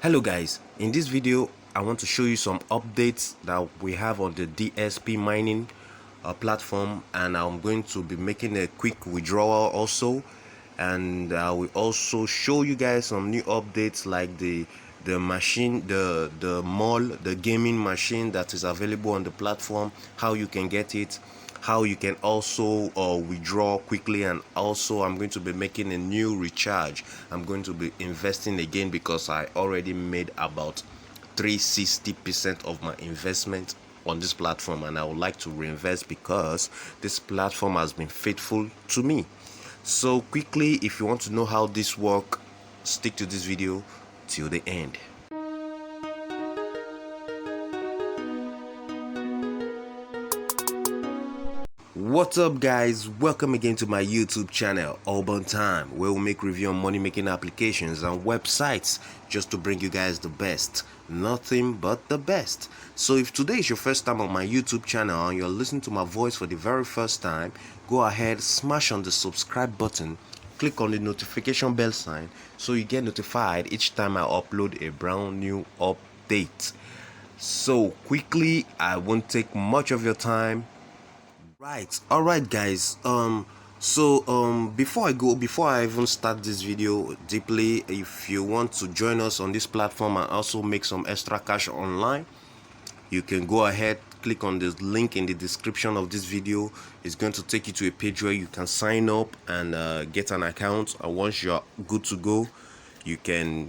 Hello guys, in this video I want to show you some updates that we have on the DSP mining platform, and I'm going to be making a quick withdrawal also, and I will also show you guys some new updates like the machine, the gaming machine that is available on the platform, how you can get it, how you can also withdraw quickly, and also I'm going to be making a new recharge. I'm going to be investing again because I already made about 360% of my investment on this platform, and I would like to reinvest because this platform has been faithful to me. So quickly, if you want to know how this works, stick to this video till the end. What's up guys, welcome again to my YouTube channel Urban Time, where we make review on money making applications and websites just to bring you guys the best, nothing but the best. So if today is your first time on my YouTube channel and you're listening to my voice for the very first time, go ahead, smash on the subscribe button, click on the notification bell sign so you get notified each time I upload a brand new update. So quickly, I won't take much of your time. All right guys, before I even start this video deeply, if you want to join us on this platform and also make some extra cash online, you can go ahead, click on the link in the description of this video. It's going to take you to a page where you can sign up and get an account, and once you're good to go, you can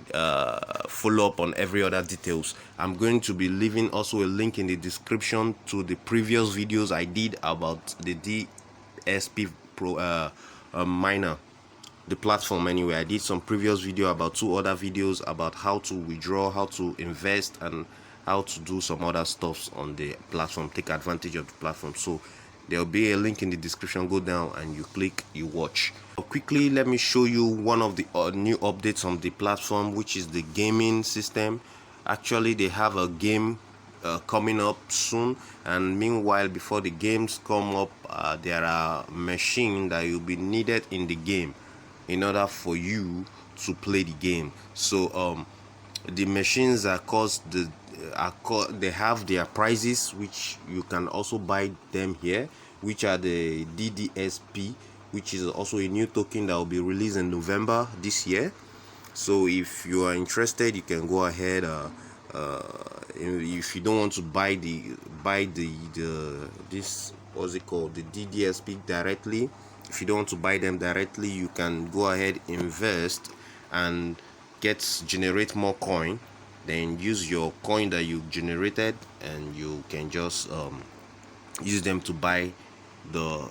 follow up on every other details. I'm going to be leaving also a link in the description to the previous videos I did about the DSP miner, the platform. Anyway, I did some previous video about 2 other videos about how to withdraw, how to invest, and how to do some other stuffs on the platform, take advantage of the platform. So there'll be a link in the description. Go down and you click, you watch. Quickly, let me show you one of the new updates on the platform, which is the gaming system. Actually, they have a game coming up soon, and meanwhile, before the games come up, there are machines that will be needed in the game in order for you to play the game. So the machines are they have their prices, which you can also buy them here, which are the DSP, which is also a new token that will be released in November this year. So if you are interested, you can go ahead. If you don't want to buy this, what's it called, the DSP directly, if you don't want to buy them directly, you can go ahead, invest, and generate more coin, then use your coin that you generated, and you can just use them to buy the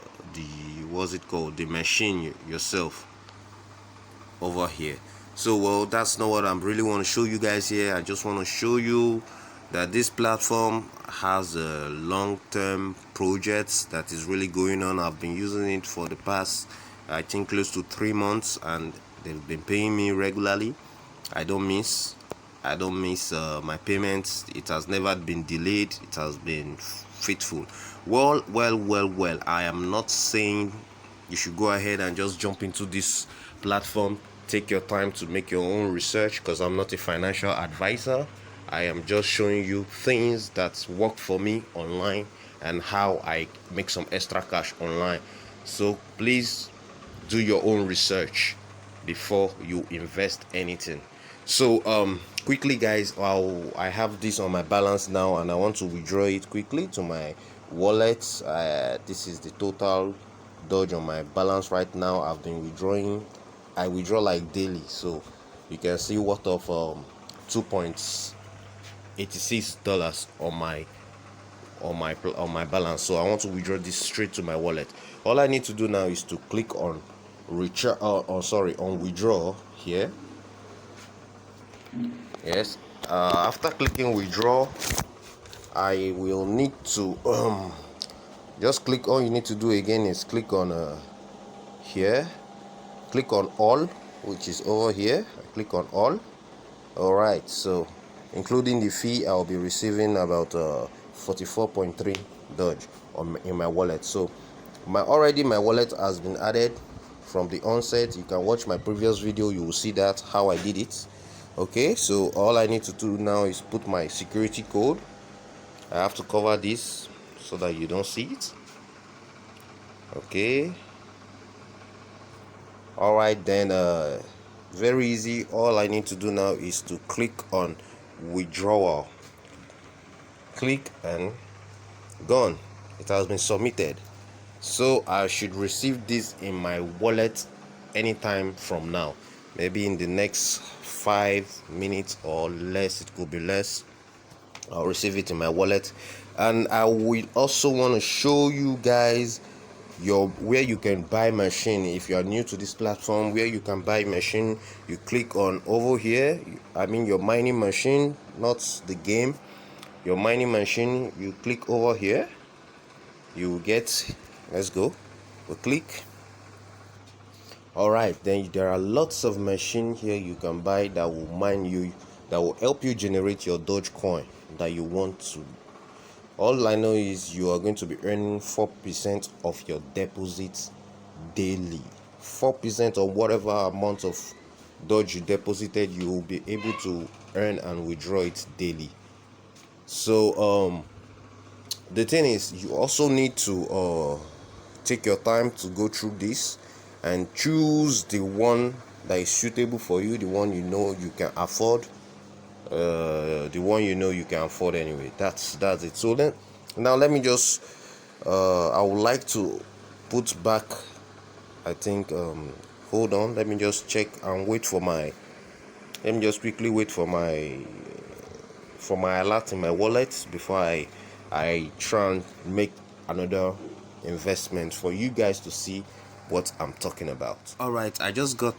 what's it called, the machine yourself over here. So well, that's not what I really want to show you guys here. I just want to show you that this platform has a long-term projects that is really going on. I've been using it for the past, I think, close to 3 months, and they've been paying me regularly. I don't miss my payments. It has never been delayed. It has been faithful. Well, I am not saying you should go ahead and just jump into this platform. Take your time to make your own research, because I'm not a financial advisor. I am just showing you things that work for me online and how I make some extra cash online. So please do your own research before you invest anything. So quickly guys, I have this on my balance now, and I want to withdraw it quickly to my wallet. This is the total Doge on my balance right now. I've been withdrawing. I withdraw like daily, so you can see what of $2.86 on my balance. So I want to withdraw this straight to my wallet. All I need to do now is to click on on withdraw here. Yes, after clicking withdraw, I will need to just click. All you need to do again is click on here, click on all, which is over here. I click on all. All right, so including the fee, I'll be receiving about 44.3 Doge in my wallet. So my wallet has been added from the onset. You can watch my previous video, you will see that how I did it. Okay, so all I need to do now is put my security code. I have to cover this so that you don't see it. Okay, all right, then very easy. All I need to do now is to click on withdrawal. Click and gone. It has been submitted. So I should receive this in my wallet anytime from now. Maybe in the next 5 minutes or less. It could be less. I'll receive it in my wallet. And I will also want to show you guys where you can buy machine. If you are new to this platform, where you can buy machine, you click on over here. I mean your mining machine, not the game. Your mining machine, you click over here. You will get, let's go. We'll click. All right, then there are lots of machine here you can buy that will mine you, that will help you generate your Dogecoin that you want to. All I know is you are going to be earning 4% of your deposits daily. 4% of whatever amount of Doge you deposited, you will be able to earn and withdraw it daily. So the thing is, you also need to take your time to go through this and choose the one that is suitable for you, the one you know you can afford, the one you know you can afford anyway. That's it. So then now let me just I would like to put back, I think hold on, let me just check and wait for my, let me just quickly wait for my alert in my wallet before I try and make another investment for you guys to see what I'm talking about. All right, I just got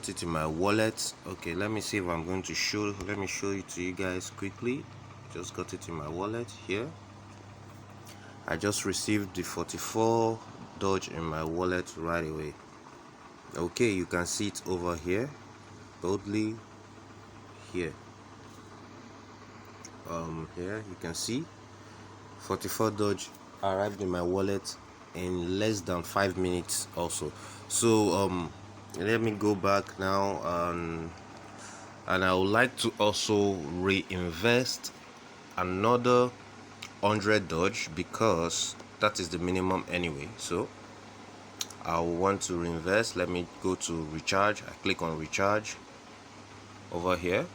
it in my wallet. Okay, let me see if I'm going to show, let me show it to you guys quickly. Just got it in my wallet here. I just received the 44 Doge in my wallet right away. Okay, you can see it over here boldly here. Here you can see 44 Doge arrived in my wallet in less than 5 minutes also. So let me go back now, and I would like to also reinvest another 100 Doge because that is the minimum anyway. So I want to reinvest. Let me go to recharge. I click on recharge over here.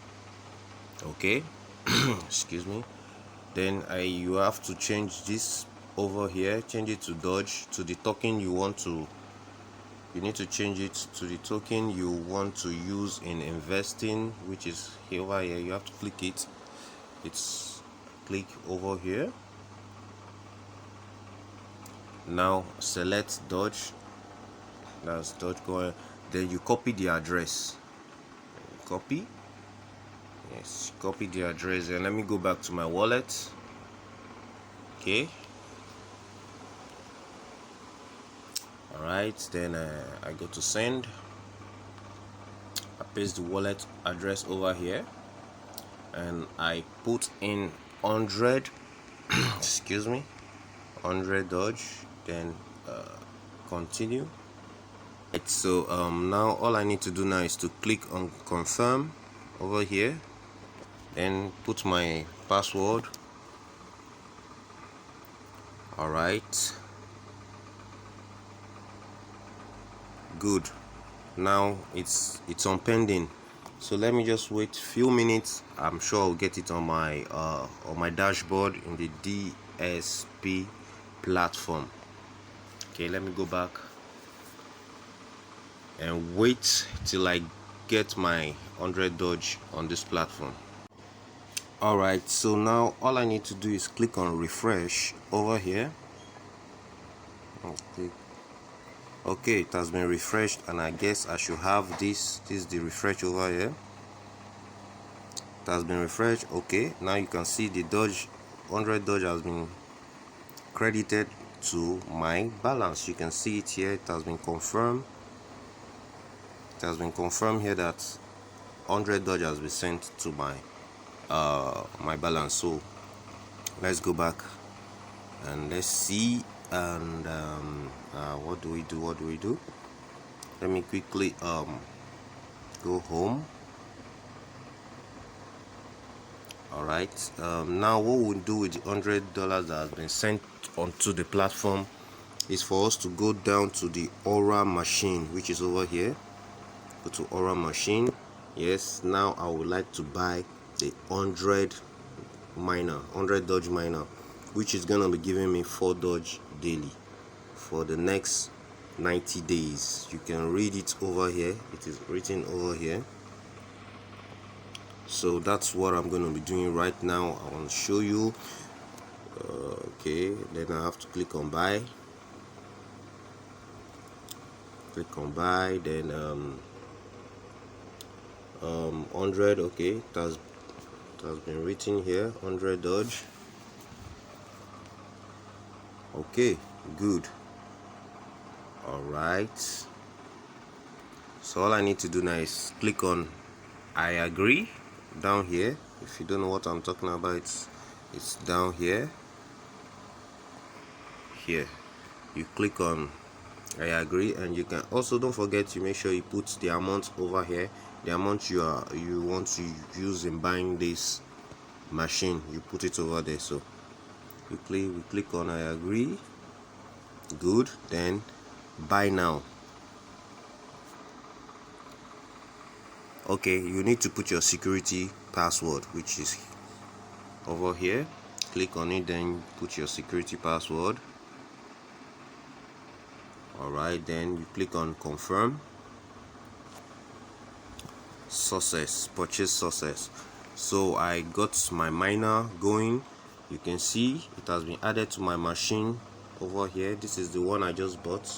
Okay. Excuse me. Then you have to change this over here, change it to Doge, to the token you want to, you need to change it to the token you want to use in investing, which is here over here. You have to click it. It's click over here. Now select Doge, that's Dogecoin. Then you copy the address, copy, yes, copy the address, and let me go back to my wallet. Okay, all right, then I go to send. I paste the wallet address over here and I put in 100 excuse me, 100 Doge, then continue. So now all I need to do now is to click on confirm over here, then put my password. All right, good. Now it's on pending, so let me just wait a few minutes. I'm sure I'll get it on my dashboard in the DSP platform. Okay, let me go back and wait till I get my 100 Doge on this platform. All right, so now all I need to do is click on refresh over here. Okay, it has been refreshed, and I guess I should have this is the refresh over here. It has been refreshed. Okay, now you can see the Doge 100 Doge has been credited to my balance. You can see it here. It has been confirmed. It has been confirmed here that 100 Doge has been sent to my my balance. So let's go back and let's see. And what do we do? Let me quickly go home. Alright, now what we'll do with the $100 that has been sent onto the platform is for us to go down to the Aura machine, which is over here. Go to Aura machine. Yes, now I would like to buy the 100 Doge miner, which is gonna be giving me 4 Doge daily for the next 90 days. You can read it over here, it is written over here. So that's what I'm going to be doing right now. I want to show you. Okay, then I have to click on buy, then 100. Okay, it has been written here, 100 Doge. Okay, good. All right, so all I need to do now is click on I agree down here. If you don't know what I'm talking about, it's down here. You click on I agree, and you can also, don't forget to make sure you put the amount over here, the amount you want to use in buying this machine. You put it over there. So we click on I agree. Good. Then buy now. Okay, you need to put your security password, which is over here. Click on it, then put your security password. Alright, then you click on confirm. Success, purchase success. So I got my miner going. You can see it has been added to my machine over here. This is the one I just bought.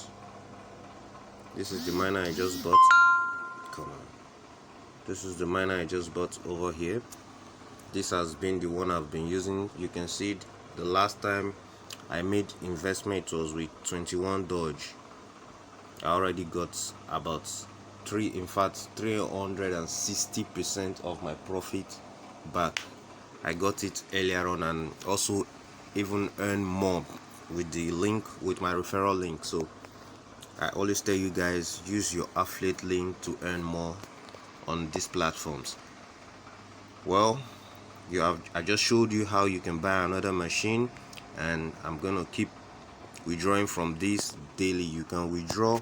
This is the miner I just bought. Come on. This is the miner I just bought over here. This has been the one I've been using. You can see the last time I made investment was with 21 Doge. I already got about 360% of my profit back. I got it earlier on, and also even earn more with the link, with my referral link. So I always tell you guys, use your affiliate link to earn more on these platforms. Well, I just showed you how you can buy another machine, and I'm gonna keep withdrawing from this daily. You can withdraw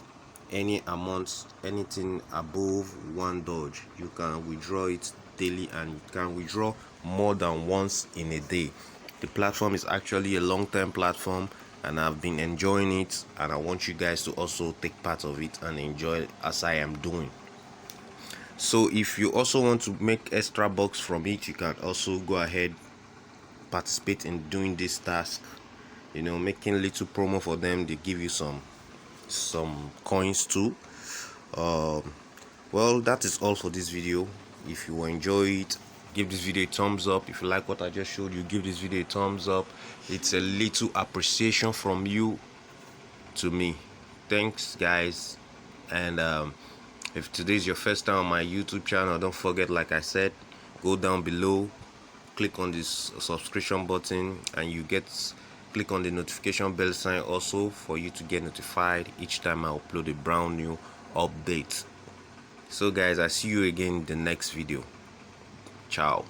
any amount, anything above 1 Doge. You can withdraw it daily, and you can withdraw more than once in a day. The platform is actually a long-term platform, and I've been enjoying it, and I want you guys to also take part of it and enjoy it as I am doing. So if you also want to make extra bucks from it, you can also go ahead, participate in doing this task, you know, making little promo for them. They give you some coins too. Well, that is all for this video. If you enjoy it, give this video a thumbs up. If you like what I just showed you, give this video a thumbs up. It's a little appreciation from you to me. Thanks guys. And if today is your first time on my YouTube channel, don't forget, like I said, go down below, click on this subscription button, and click on the notification bell sign also for you to get notified each time I upload a brand new update. So guys, I see you again in the next video. Ciao.